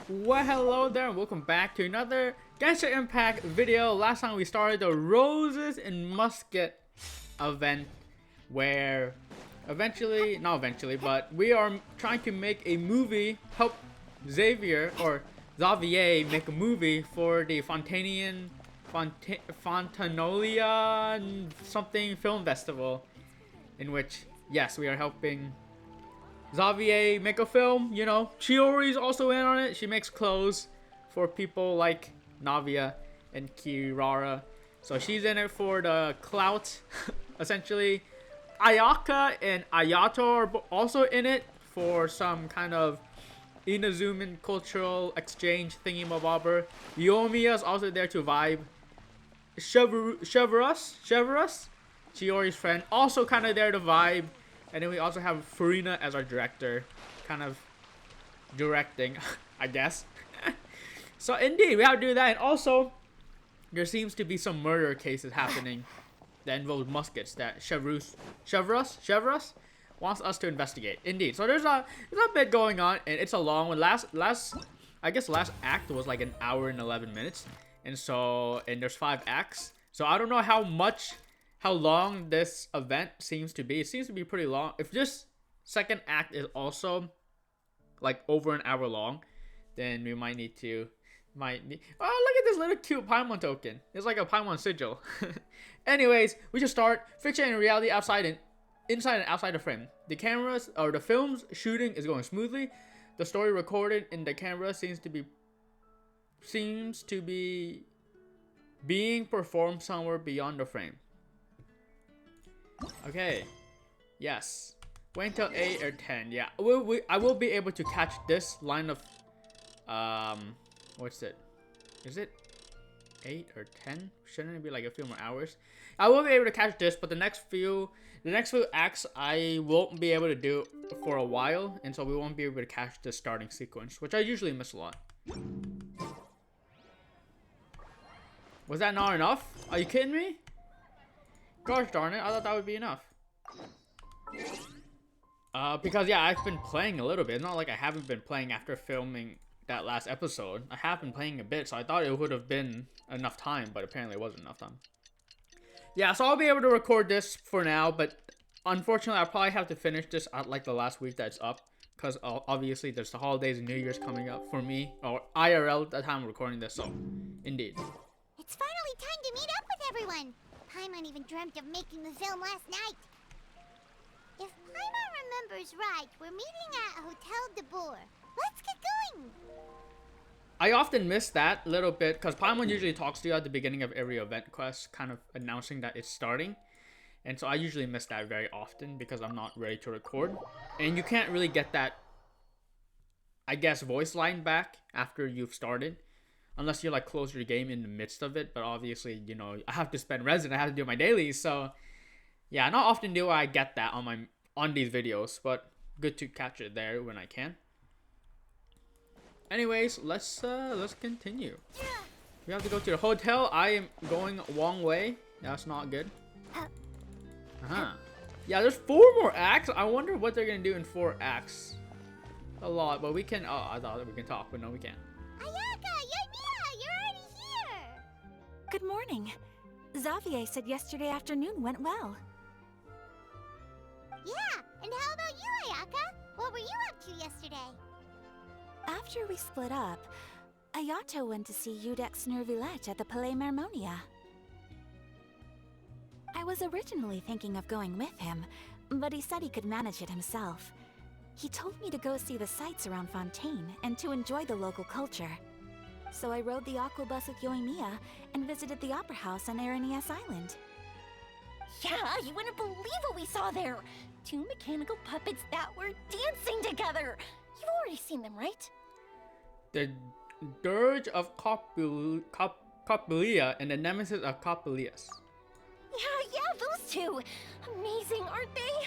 Well, hello there and welcome back to another Genshin Impact video. Last time we started the Roses and Musket event where but we are trying to make a movie, help Xavier make a movie for the Fontanolia something film festival, in which, yes, we are helping Xavier make a film. You know, Chiori's also in on it. She makes clothes for people like Navia and Kirara. So she's in it for the clout, essentially. Ayaka and Ayato are also in it for some kind of Inazuman cultural exchange thingy-mabobber. Yomiya's also there to vibe. Cheverus, Chiori's friend, also kind of there to vibe. And then we also have Farina as our director, kind of directing, I guess. So indeed, we have to do that. And also, there seems to be some murder cases happening that involve muskets that Cheverus wants us to investigate. Indeed. So there's a bit going on, and it's a long one. Last act was like an hour and 11 minutes. And there's 5 acts. So I don't know how long this event seems to be. It seems to be pretty long. If this second act is also like over an hour long, then we might need. Oh, look at this little cute Paimon token. It's like a Paimon sigil. Anyways, we should start. Fiction and reality inside and outside the frame. The cameras or the film's shooting is going smoothly. The story recorded in the camera seems to be being performed somewhere beyond the frame. Okay, yes. Wait until 8 or 10. Yeah, I will be able to catch this line of what's it? Is it 8 or 10? Shouldn't it be like a few more hours? I will be able to catch this, but the next few acts I won't be able to do for a while, and so we won't be able to catch the starting sequence, which I usually miss a lot. Was that not enough? Are you kidding me? Gosh darn it, I thought that would be enough. Because yeah, I've been playing a little bit. It's not like I haven't been playing after filming that last episode. I have been playing a bit, so I thought it would have been enough time, but apparently it wasn't enough time. Yeah, so I'll be able to record this for now, but unfortunately I'll probably have to finish this at like the last week that's up, because obviously there's the holidays and New Year's coming up for me, or IRL at the time I'm recording this, so indeed. It's finally time to meet up with everyone. Paimon even dreamt of making the film last night. If Paimon remembers right, we're meeting at Hotel de Boer. Let's get going. I often miss that little bit because Paimon usually talks to you at the beginning of every event quest, kind of announcing that it's starting. And so I usually miss that very often because I'm not ready to record. And you can't really get that, I guess, voice line back after you've started. Unless you're like close to the game in the midst of it, but obviously, you know, I have to spend resin, I have to do my dailies, so yeah, not often do I get that on these videos, but good to catch it there when I can. Anyways, let's continue. We have to go to the hotel. I am going wrong way. That's not good. Yeah, there's 4 more acts. I wonder what they're gonna do in 4 acts. A lot, but we can. Oh, I thought that we can talk, but no, we can't. Good morning. Xavier said yesterday afternoon went well. Yeah, and how about you, Ayaka? What were you up to yesterday? After we split up, Ayato went to see Udex Nervillette at the Palais Marmonia. I was originally thinking of going with him, but he said he could manage it himself. He told me to go see the sights around Fontaine and to enjoy the local culture. So I rode the aqua bus with Yoimiya and visited the opera house on Aranias Island. Yeah, you wouldn't believe what we saw there! 2 mechanical puppets that were dancing together! You've already seen them, right? The Dirge of Copulia and the Nemesis of Copulius. Yeah, those 2! Amazing, aren't they?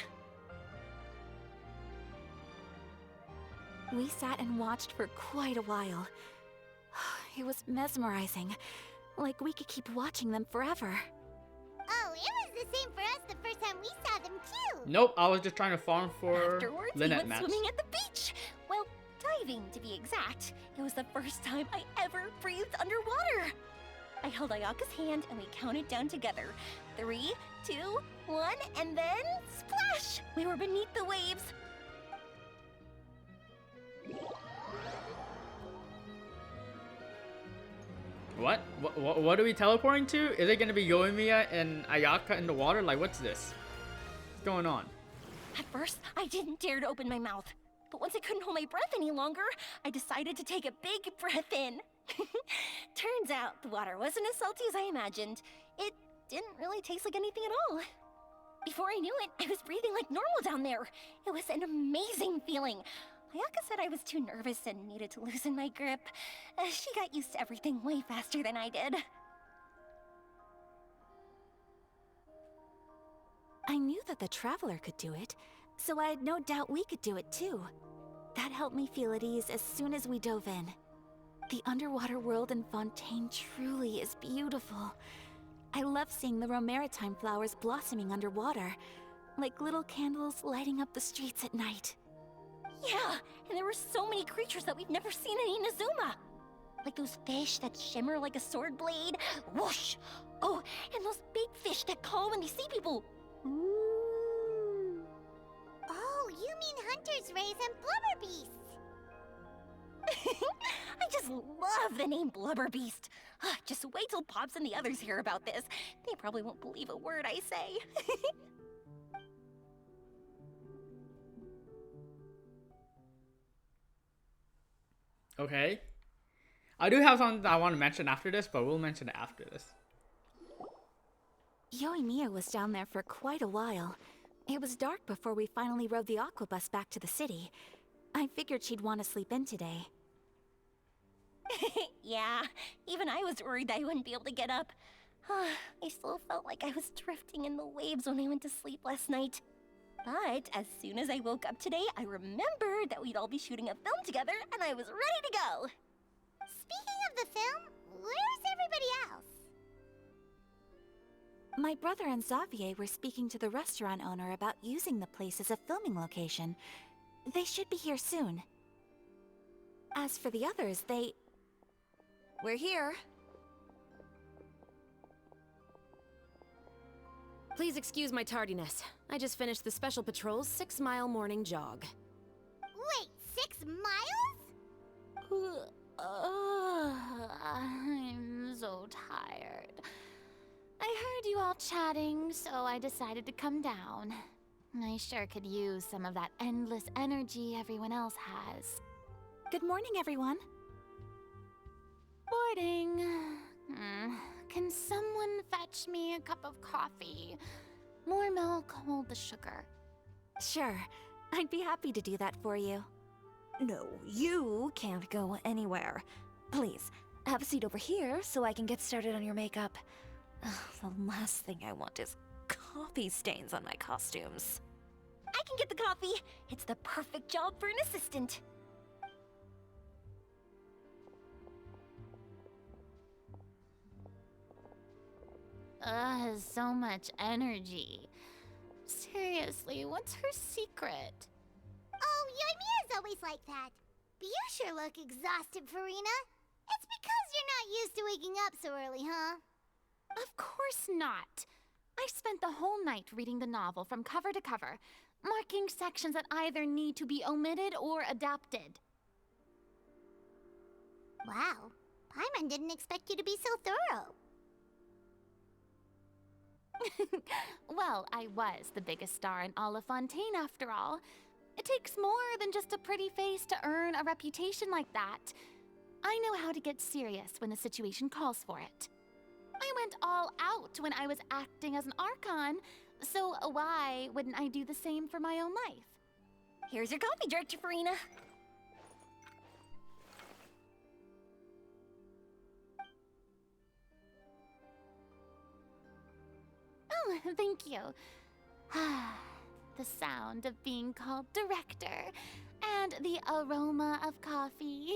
We sat and watched for quite a while. It was mesmerizing. Like we could keep watching them forever. Oh, it was the same for us the first time we saw them too. Nope, I was just trying to farm for Afterwards, Lynette we went mats. swimming at the beach. Well, diving, to be exact. It was the first time I ever breathed underwater. I held Ayaka's hand and we counted down together. 3, 2, 1, and then splash! We were beneath the waves. What? What are we teleporting to? Is it gonna be Yoimiya and Ayaka in the water? Like, what's this? What's going on? At first, I didn't dare to open my mouth. But once I couldn't hold my breath any longer, I decided to take a big breath in. Turns out the water wasn't as salty as I imagined. It didn't really taste like anything at all. Before I knew it, I was breathing like normal down there. It was an amazing feeling. Ayaka said I was too nervous and needed to loosen my grip. She got used to everything way faster than I did. I knew that the Traveler could do it, so I had no doubt we could do it too. That helped me feel at ease as soon as we dove in. The underwater world in Fontaine truly is beautiful. I love seeing the Romaritime flowers blossoming underwater, like little candles lighting up the streets at night. Yeah, and there were so many creatures that we've never seen in Inazuma. Like those fish that shimmer like a sword blade. Whoosh! Oh, and those big fish that call when they see people. Ooh. Oh, you mean Hunter's Rays and Blubber Beasts. I just love the name Blubber Beast. Just wait till Pops and the others hear about this. They probably won't believe a word I say. Okay. I do have something that I want to mention after this, but we'll mention it after this. Yoimiya was down there for quite a while. It was dark before we finally rode the aquabus back to the city. I figured she'd want to sleep in today. Yeah, even I was worried I wouldn't be able to get up. I still felt like I was drifting in the waves when I went to sleep last night. But as soon as I woke up today, I remembered that we'd all be shooting a film together, and I was ready to go. Speaking of the film, where's everybody else? My brother and Xavier were speaking to the restaurant owner about using the place as a filming location. They should be here soon. As for the others, We're here. Please excuse my tardiness. I just finished the Special Patrol's 6-mile morning jog. Wait, 6 miles? I'm so tired. I heard you all chatting, so I decided to come down. I sure could use some of that endless energy everyone else has. Good morning, everyone. Morning. Can someone fetch me a cup of coffee? More milk, hold the sugar. Sure, I'd be happy to do that for you. No, you can't go anywhere. Please, have a seat over here so I can get started on your makeup. Ugh, the last thing I want is coffee stains on my costumes. I can get the coffee. It's the perfect job for an assistant. So much energy. Seriously, what's her secret? Oh, Yoimiya's always like that. But you sure look exhausted, Farina. It's because you're not used to waking up so early, huh? Of course not. I spent the whole night reading the novel from cover to cover, marking sections that either need to be omitted or adapted. Wow, Paimon didn't expect you to be so thorough. Well, I was the biggest star in all of Fontaine after all. It takes more than just a pretty face to earn a reputation like that. I know how to get serious when the situation calls for it. I went all out when I was acting as an Archon, so why wouldn't I do the same for my own life? Here's your coffee, Director Farina. Oh, thank you. The sound of being called director and the aroma of coffee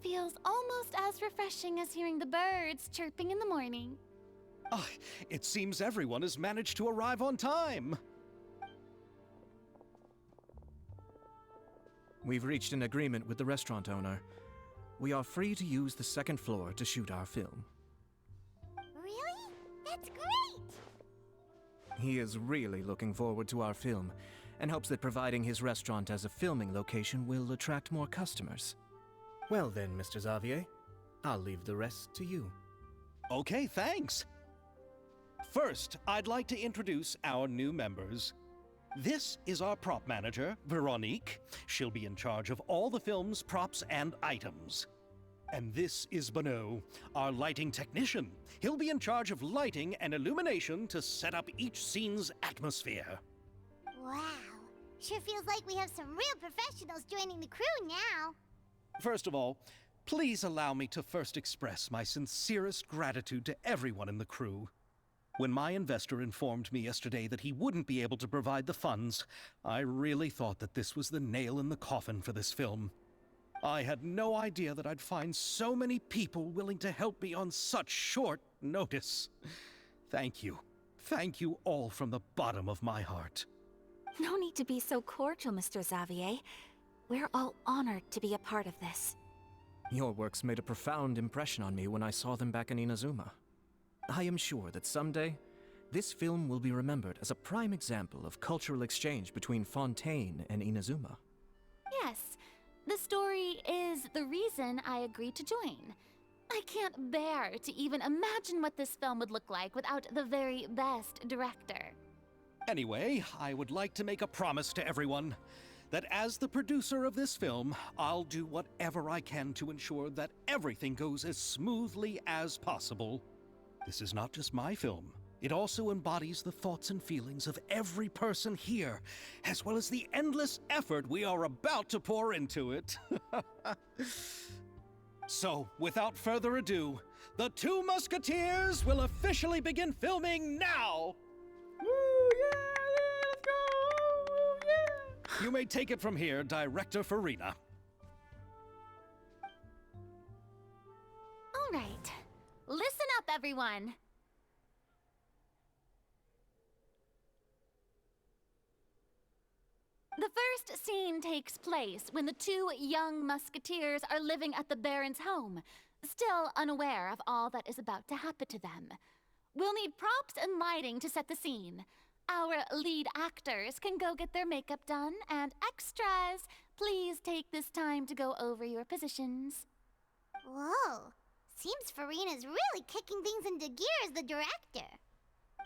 feels almost as refreshing as hearing the birds chirping in the morning. Ah, it seems everyone has managed to arrive on time. We've reached an agreement with the restaurant owner. We are free to use the second floor to shoot our film. Really? That's great! He is really looking forward to our film, and hopes that providing his restaurant as a filming location will attract more customers. Well then, Mr. Xavier, I'll leave the rest to you. Okay, thanks. First, I'd like to introduce our new members. This is our prop manager, Veronique. She'll be in charge of all the film's props and items. And this is Bonneau, our lighting technician. He'll be in charge of lighting and illumination to set up each scene's atmosphere. Wow. Sure feels like we have some real professionals joining the crew now. First of all, please allow me to first express my sincerest gratitude to everyone in the crew. When my investor informed me yesterday that he wouldn't be able to provide the funds, I really thought that this was the nail in the coffin for this film. I had no idea that I'd find so many people willing to help me on such short notice. Thank you. Thank you all from the bottom of my heart. No need to be so cordial, Mr. Xavier. We're all honored to be a part of this. Your works made a profound impression on me when I saw them back in Inazuma. I am sure that someday, this film will be remembered as a prime example of cultural exchange between Fontaine and Inazuma. Yes, the story is the reason I agreed to join. I can't bear to even imagine what this film would look like without the very best director. Anyway, I would like to make a promise to everyone that as the producer of this film, I'll do whatever I can to ensure that everything goes as smoothly as possible. This is not just my film. It also embodies the thoughts and feelings of every person here, as well as the endless effort we are about to pour into it. So, without further ado, the Two Musketeers will officially begin filming now! Woo, yeah, let's go! Woo, yeah! You may take it from here, Director Farina. All right, listen up, everyone. The first scene takes place when the two young musketeers are living at the Baron's home, still unaware of all that is about to happen to them. We'll need props and lighting to set the scene. Our lead actors can go get their makeup done, and extras, please take this time to go over your positions. Whoa. Seems Farina's really kicking things into gear as the director.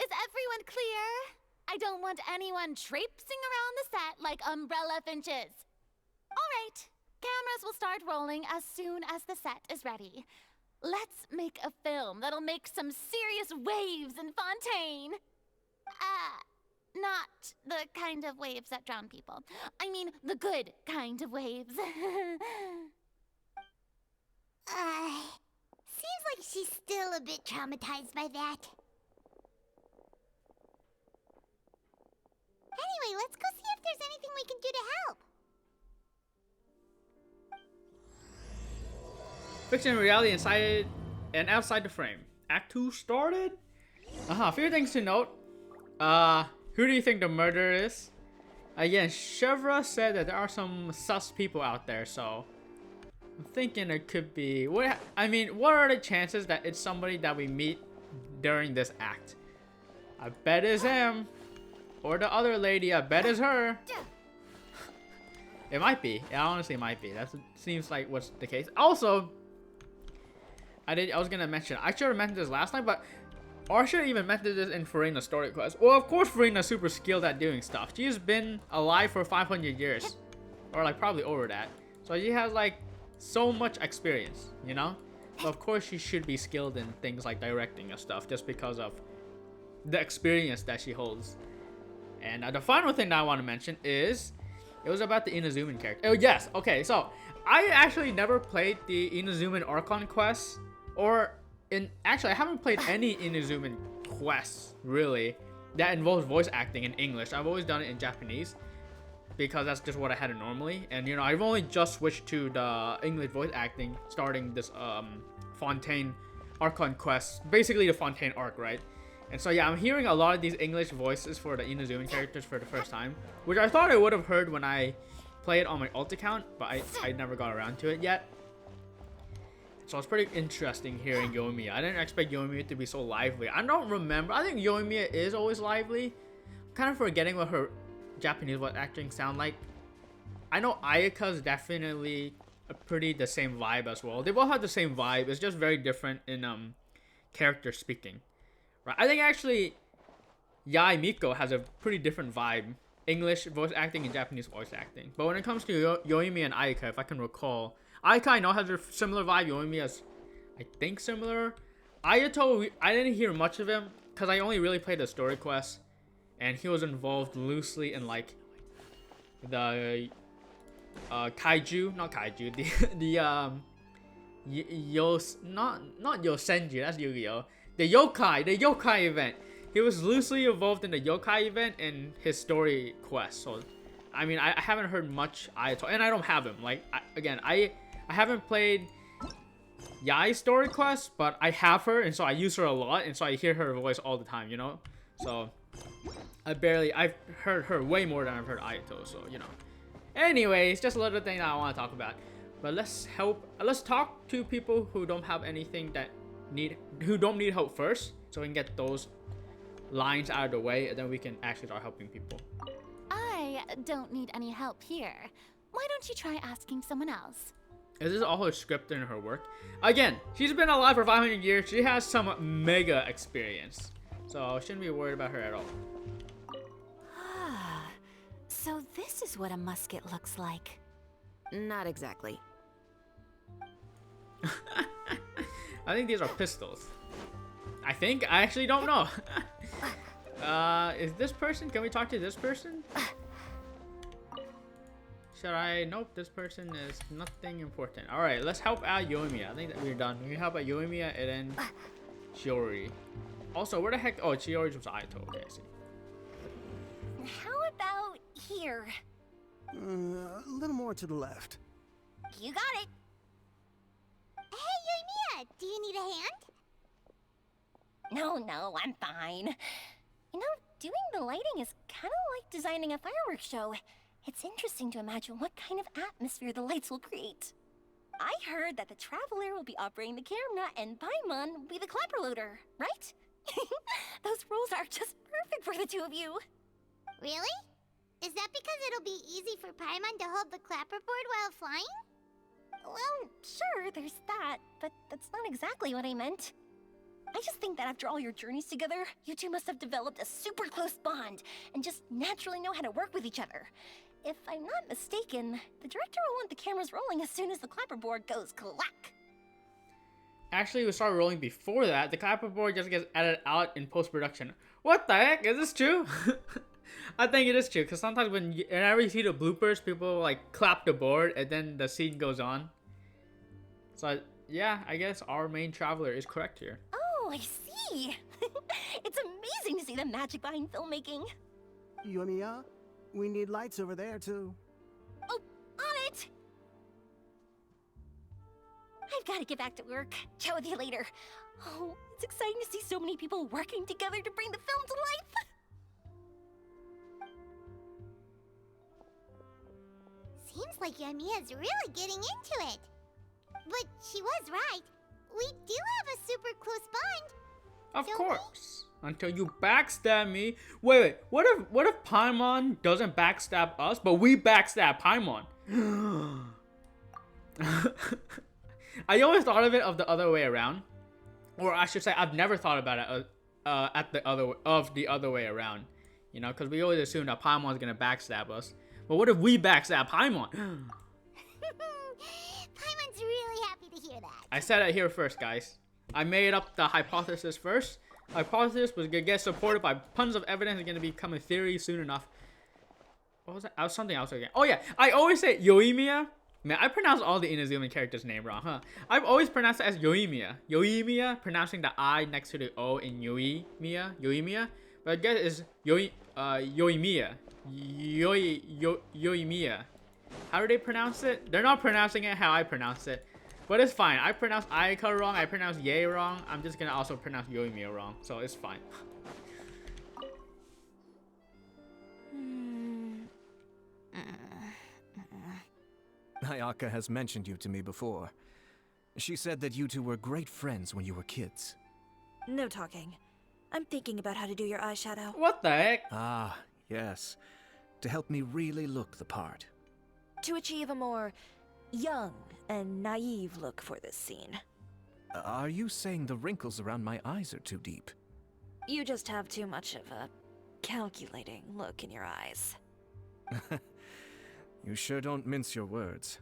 Is everyone clear? I don't want anyone traipsing around the set like umbrella finches. All right, cameras will start rolling as soon as the set is ready. Let's make a film that'll make some serious waves in Fontaine. Not the kind of waves that drown people. I mean, the good kind of waves. Seems like she's still a bit traumatized by that. Anyway, let's go see if there's anything we can do to help. Fiction and reality inside and outside the frame. Act 2 started? A few things to note. Who do you think the murderer is? Again, Chevra said that there are some sus people out there, so I'm thinking it could be. What are the chances that it's somebody that we meet during this act? I bet it's him. Or the other lady, I bet it's her. It might be. It honestly might be. That seems like what's the case. Also, I was gonna mention. I should have mentioned this last night, or I should have even mentioned this in Farina's story quest. Well, of course, Farina's super skilled at doing stuff. She's been alive for 500 years, or like probably over that. So she has like so much experience, you know. So of course she should be skilled in things like directing and stuff, just because of the experience that she holds. And the final thing that I want to mention is, it was about the Inazuman character. Oh yes, okay, so I actually never played the Inazuman Archon quest, actually I haven't played any Inazuman quests really that involves voice acting in English. I've always done it in Japanese because that's just what I had it normally. And you know, I've only just switched to the English voice acting starting this Fontaine Archon quest, basically the Fontaine arc, right? And so yeah, I'm hearing a lot of these English voices for the Inazuman characters for the first time, which I thought I would have heard when I play it on my alt account, but I never got around to it yet. So it's pretty interesting hearing Yoimiya. I didn't expect Yoimiya to be so lively. I don't remember. I think Yoimiya is always lively. I'm kind of forgetting what her Japanese voice acting sound like. I know Ayaka's definitely the same vibe as well. They both have the same vibe. It's just very different in character speaking. Right? I think actually Yai Miko has a pretty different vibe. English voice acting and Japanese voice acting. But when it comes to Yoimiya and Ayaka, if I can recall, Ayaka I know has a similar vibe. Yoimiya's I think similar. Ayato, I didn't hear much of him because I only really played the story quest, and he was involved loosely in like the kaiju, not kaiju, not Yosenji, that's Yu-Gi-Oh! The yokai event. He was loosely involved in the yokai event in his story quest. So, I mean, I haven't heard much Ayato, and I don't have him. Like, I haven't played Yai's story quest, but I have her, and so I use her a lot, and so I hear her voice all the time, you know? So, I've heard her way more than I've heard Ayato, so, you know. Anyways, just a little thing that I want to talk about. But let's talk to people who don't have anything who don't need help first, so we can get those lines out of the way, and then we can actually start helping people. I don't need any help here. Why don't you try asking someone else? Is this all her script in her work? Again, she's been alive for 500 years. She has some mega experience, so shouldn't be worried about her at all. So this is what a musket looks like. Not exactly. I think these are pistols. I actually don't know. Is this person? Can we talk to this person? Should I? Nope, this person is nothing important. Alright, let's help out Yoimiya. I think that we're done. We help out Yoimiya and then Shiori. Also, where the heck? Oh, Shiori was Aito. Okay, I see. How about here? A little more to the left. You got it. Hey, Yoimiya, do you need a hand? No, I'm fine. You know, doing the lighting is kind of like designing a fireworks show. It's interesting to imagine what kind of atmosphere the lights will create. I heard that the Traveler will be operating the camera and Paimon will be the clapper loader, right? Those roles are just perfect for the two of you. Really? Is that because it'll be easy for Paimon to hold the clapperboard while flying? Well, sure, there's that, but that's not exactly what I meant. I just think that after all your journeys together, you two must have developed a super close bond and just naturally know how to work with each other. If I'm not mistaken, the director will want the cameras rolling as soon as the clapperboard goes clack. Actually, we started rolling before that. The clapperboard just gets edited out in post-production. What the heck? Is this true? I think it is true, because sometimes whenever you see the bloopers, people like clap the board and then the scene goes on. So yeah, I guess our main traveler is correct here. Oh, I see. It's amazing to see the magic behind filmmaking. Yoimiya, we need lights over there too. Oh, on it! I've got to get back to work. Chat with you later. Oh, it's exciting to see so many people working together to bring the film to life. Seems like Yoimiya's really getting into it. But she was right. We do have a super close bond. Of Don't course. Until you backstab me. Wait. What if Paimon doesn't backstab us, but we backstab Paimon? I always thought of it the other way around, or I should say, I've never thought about it the other way around. You know, because we always assume that Paimon's gonna backstab us. But what if we backstab Paimon? Paimon's really happy to hear that. I said it here first, guys. I made up the hypothesis first. Hypothesis was gonna get supported by tons of evidence. It's gonna become a theory soon enough. What was that? I was something else again. Oh yeah, I always say Yoimiya. Man, I pronounce all the Inazuman characters' name wrong, huh? I've always pronounced it as Yoimiya. Yoimiya, pronouncing the I next to the O in Yoimiya. But I guess it's Yoimiya. Yoimiya. How do they pronounce it? They're not pronouncing it how I pronounce it. But it's fine. I pronounce Ayaka wrong. I pronounce Ye wrong. I'm just gonna also pronounce Yoimiya wrong. So it's fine. Ayaka has mentioned you to me before. She said that you two were great friends when you were kids. No talking. I'm thinking about how to do your eyeshadow. What the heck? Ah, yes. To help me really look the part. To achieve a more young and naive look for this scene. Are you saying the wrinkles around my eyes are too deep? You just have too much of a calculating look in your eyes. You sure don't mince your words.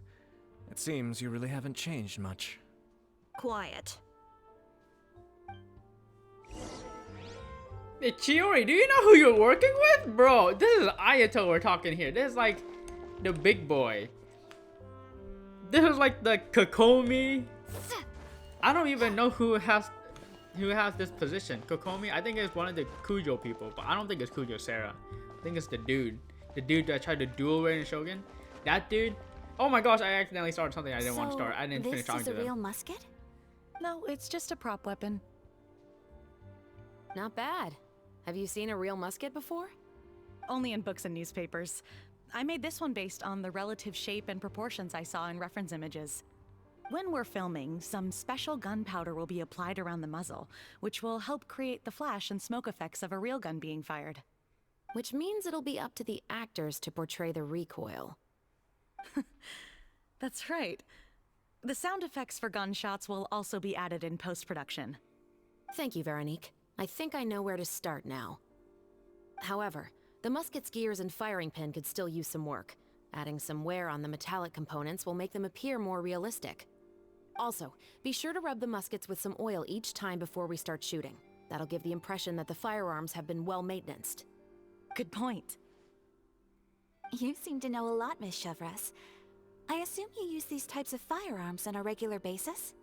It seems you really haven't changed much. Quiet. Hey, Chiori, do you know who you're working with? Bro, this is Ayato we're talking here. This is like the big boy. This is like the Kokomi. I don't even know who has this position. Kokomi, I think it's one of the Kujo people, but I don't think it's Kujo Sarah. I think it's the dude. The dude that tried to duel Rain and Shogun. That dude. Oh my gosh, I accidentally started something I didn't want to start. I didn't finish talking to them. This is a real musket? No, it's just a prop weapon. Not bad. Have you seen a real musket before? Only in books and newspapers. I made this one based on the relative shape and proportions I saw in reference images. When we're filming, some special gunpowder will be applied around the muzzle, which will help create the flash and smoke effects of a real gun being fired. Which means it'll be up to the actors to portray the recoil. That's right. The sound effects for gunshots will also be added in post-production. Thank you, Veronique. I think I know where to start now. However, the musket's gears and firing pin could still use some work. Adding some wear on the metallic components will make them appear more realistic. Also, be sure to rub the muskets with some oil each time before we start shooting. That'll give the impression that the firearms have been well maintained. Good point. You seem to know a lot, Miss Chevres. I assume you use these types of firearms on a regular basis?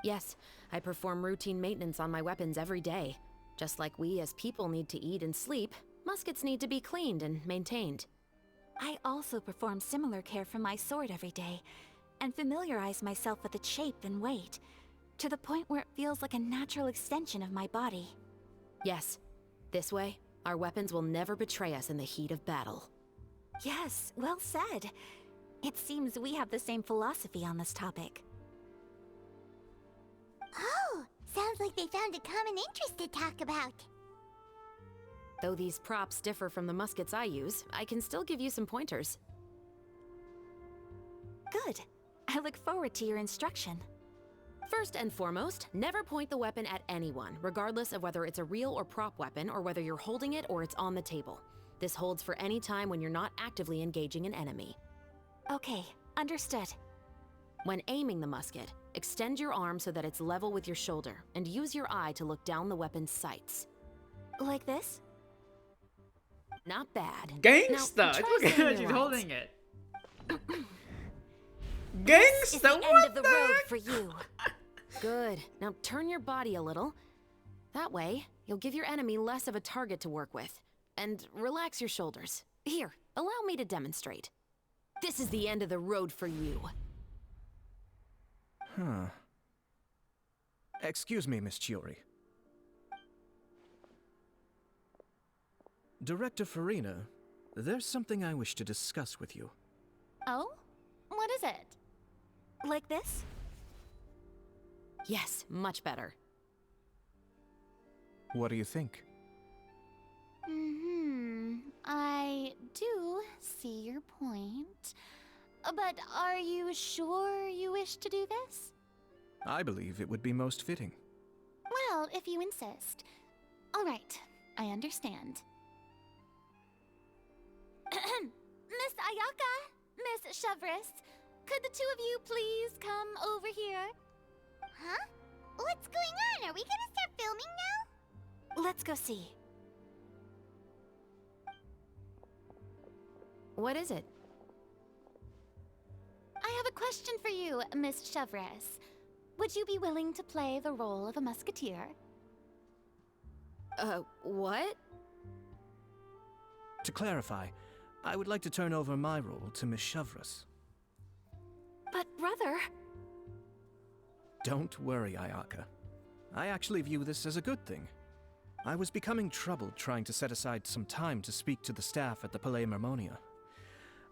Yes, I perform routine maintenance on my weapons every day. Just like we as people need to eat and sleep, muskets need to be cleaned and maintained. I also perform similar care for my sword every day, and familiarize myself with its shape and weight, to the point where it feels like a natural extension of my body. Yes, this way, our weapons will never betray us in the heat of battle. Yes, well said. It seems we have the same philosophy on this topic. Oh, sounds like they found a common interest to talk about. Though these props differ from the muskets I use, I can still give you some pointers. Good. I look forward to your instruction. First and foremost, never point the weapon at anyone, regardless of whether it's a real or prop weapon or whether you're holding it or it's on the table. This holds for any time when you're not actively engaging an enemy. Okay, understood. When aiming the musket, extend your arm so that it's level with your shoulder, and use your eye to look down the weapon's sights. Like this? Not bad. Gangsta! Now, Look try at saying her, she's your holding lines. it. This is the Gangsta, end what of the the road heck? for you. Good. Now turn your body a little. That way, you'll give your enemy less of a target to work with. And relax your shoulders. Here, allow me to demonstrate. This is the end of the road for you. Huh. Excuse me, Miss Chiori. Director Farina, there's something I wish to discuss with you. Oh? What is it? Like this? Yes, much better. What do you think? I do see your point. But are you sure you wish to do this? I believe it would be most fitting. Well, if you insist. All right, I understand. Miss Ayaka, Miss Chevres, could the two of you please come over here? Huh? What's going on? Are we gonna start filming now? Let's go see. What is it? I have a question for you, Miss Chevres. Would you be willing to play the role of a musketeer? What? To clarify, I would like to turn over my role to Miss Chevres. But brother... Don't worry, Ayaka. I actually view this as a good thing. I was becoming troubled trying to set aside some time to speak to the staff at the Palais Mermonia.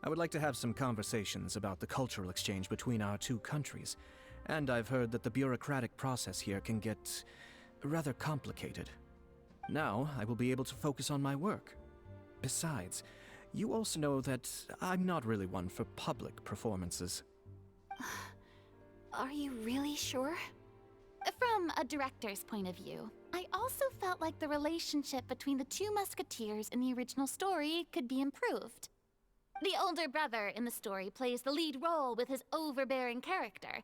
I would like to have some conversations about the cultural exchange between our two countries, and I've heard that the bureaucratic process here can get rather complicated. Now, I will be able to focus on my work. Besides, you also know that I'm not really one for public performances. Are you really sure? From a director's point of view, I also felt like the relationship between the two musketeers in the original story could be improved. The older brother in the story plays the lead role with his overbearing character,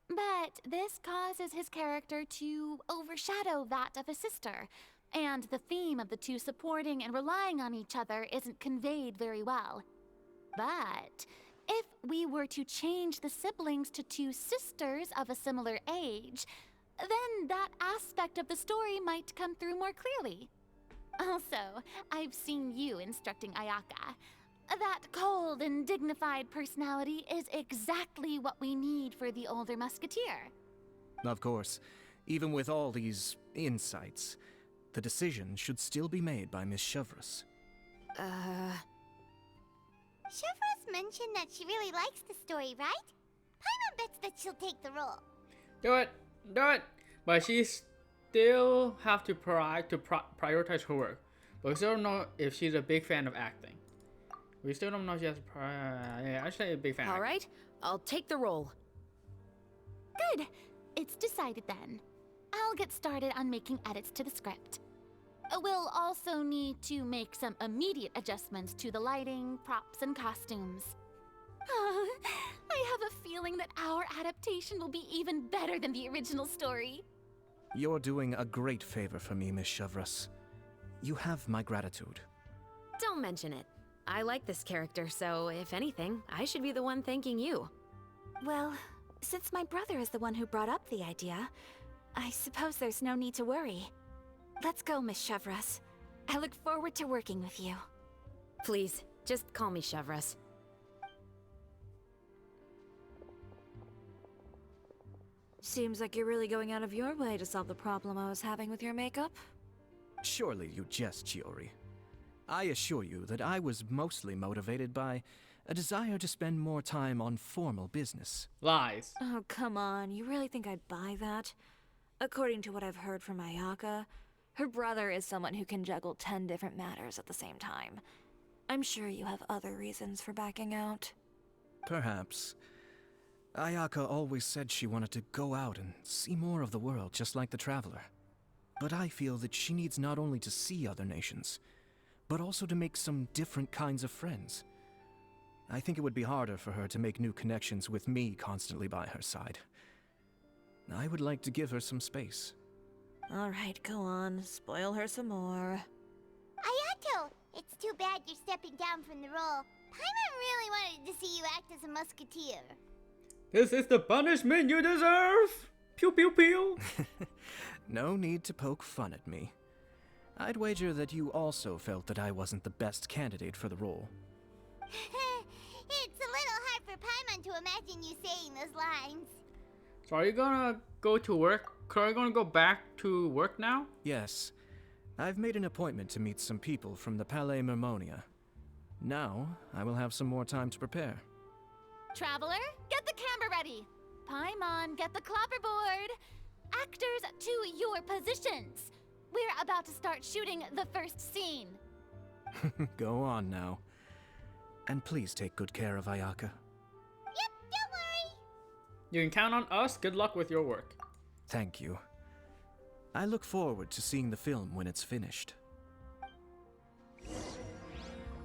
but this causes his character to overshadow that of his sister, and the theme of the two supporting and relying on each other isn't conveyed very well. But if we were to change the siblings to two sisters of a similar age, then that aspect of the story might come through more clearly. Also, I've seen you instructing Ayaka. That cold and dignified personality is exactly what we need for the older musketeer. Of course, even with all these insights, the decision should still be made by Miss Chevreuse. Chevreuse mentioned that she really likes the story, right? Paimon bets that she'll take the role. Do it. Do it. But she still have to prioritize her work. But we still don't know if she's a big fan of acting. We still don't know if she has yeah, I'd say a big fan. All right, I'll take the role. Good. It's decided then. I'll get started on making edits to the script. We'll also need to make some immediate adjustments to the lighting, props, and costumes. I have a feeling that our adaptation will be even better than the original story. You're doing a great favor for me, Miss Chevreuse. You have my gratitude. Don't mention it. I like this character, so if anything, I should be the one thanking you. Well, since my brother is the one who brought up the idea, I suppose there's no need to worry. Let's go, Miss Chevreuse. I look forward to working with you. Please, just call me Chevreuse. Seems like you're really going out of your way to solve the problem I was having with your makeup. Surely you jest, Chiori. I assure you that I was mostly motivated by a desire to spend more time on formal business. Lies. Oh, come on. You really think I'd buy that? According to what I've heard from Ayaka, her brother is someone who can juggle 10 different matters at the same time. I'm sure you have other reasons for backing out. Perhaps. Ayaka always said she wanted to go out and see more of the world, just like the Traveler. But I feel that she needs not only to see other nations, but also to make some different kinds of friends. I think it would be harder for her to make new connections with me constantly by her side. I would like to give her some space. All right, go on. Spoil her some more. Ayato, it's too bad you're stepping down from the role. Paimon really wanted to see you act as a musketeer. This is the punishment you deserve! Pew pew pew! No need to poke fun at me. I'd wager that you also felt that I wasn't the best candidate for the role. It's a little hard for Paimon to imagine you saying those lines. So are you gonna go to work? Are you gonna go back to work now? Yes. I've made an appointment to meet some people from the Palais Mermonia. Now, I will have some more time to prepare. Traveler, get the camera ready. Paimon, get the clapperboard. Actors, to your positions. We're about to start shooting the first scene. Go on now. And please take good care of Ayaka. Yep, don't worry. You can count on us. Good luck with your work. Thank you. I look forward to seeing the film when it's finished.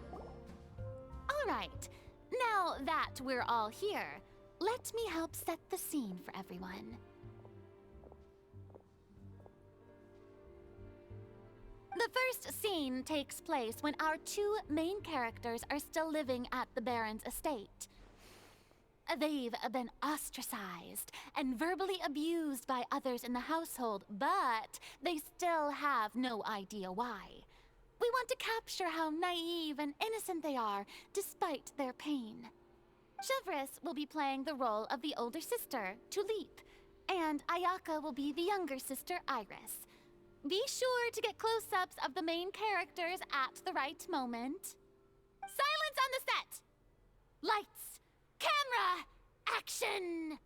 All right. Now that we're all here, let me help set the scene for everyone. The first scene takes place when our two main characters are still living at the Baron's estate. They've been ostracized and verbally abused by others in the household, but they still have no idea why. We want to capture how naive and innocent they are, despite their pain. Chevreuse will be playing the role of the older sister, Tulip, and Ayaka will be the younger sister, Iris. Be sure to get close-ups of the main characters at the right moment. Silence on the set! Lights, camera, action!